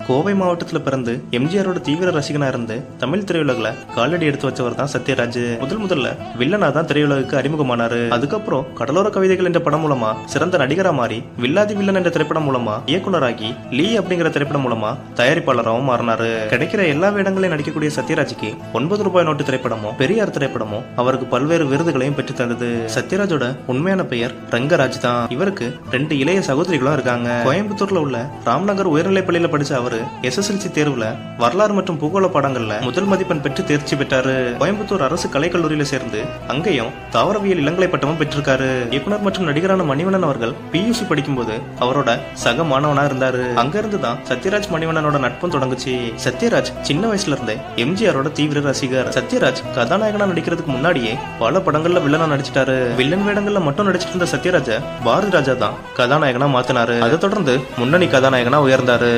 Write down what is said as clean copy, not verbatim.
கோவை மாவட்டத்தில் பிறந்து எம்ஜிஆரோட தீவிர ரசிகனா இருந்து தமிழ் திரையுலகில் காலடி எடுத்து வச்சவர் தான் சத்யராஜ். முதல்ல வில்லனா தான் திரையுலகுக்கு அறிமுகமானாரு. அதுக்கப்புறம் கடலோர கவிதைகள் என்ற படம் மூலமா சிறந்த நடிகரா மாறி வில்லாதி வில்லன் என்ற திரைப்படம் மூலமா இயக்குனராகி லீ அப்படிங்கிற திரைப்படம் மூலமா தயாரிப்பாளராகவும் மாறினாரு. கிடைக்கிற எல்லா வேடங்களையும் நடிக்கக்கூடிய சத்யராஜுக்கு 9 ரூபாய் நோட்டு திரைப்படமும் பெரியார் திரைப்படமும் அவருக்கு பல்வேறு விருதுகளையும் பெற்று தந்தது. சத்யராஜோட உண்மையான பெயர் ரங்கராஜ் தான். இவருக்கு 2 இளைய சகோதரிகளும் இருக்காங்க. கோயம்புத்தூர்ல உள்ள ராம்நகர் உயர்நிலை பள்ளியில படிச்ச அவரு SSLC தேர்வுல வரலாறு மற்றும் பூகோள பாடங்கள்ல முதல் மதிப்பெண் பெற்று தேர்ச்சி பெற்றாரு. கோயம்புத்தூர் அரசு கலைக்கல்லூரியில சேர்ந்து அங்கேயும் தாவரவியல் இளங்கலை பட்டமும் பெற்றிருக்காரு. இயக்குனர் மற்றும் நடிகரான மணிவண்ணன் அவர்கள் PUC படிக்கும்போது அவரோட சக மாணவனா இருந்தாரு. அங்க இருந்துதான் சத்யராஜ் மணிவண்ணனோட நட்பும் தொடங்குச்சு. சத்யராஜ் சின்ன வயசுல இருந்தே எம்ஜிஆரோட தீவிர ரசிகர். சத்யராஜ் கதாநாயகனா நடிக்கிறதுக்கு முன்னாடியே பல படங்கள்ல வில்லனா நடிச்சிட்டாரு. வில்லன் வேடங்கள்ல மட்டும் நடிச்சிட்டு இருந்த சத்யராஜ பாரதி ராஜா தான் கதாநாயகனா மாத்தினாரு. அதை தொடர்ந்து முன்னணி கதாநாயகனா உயர்ந்தாரு.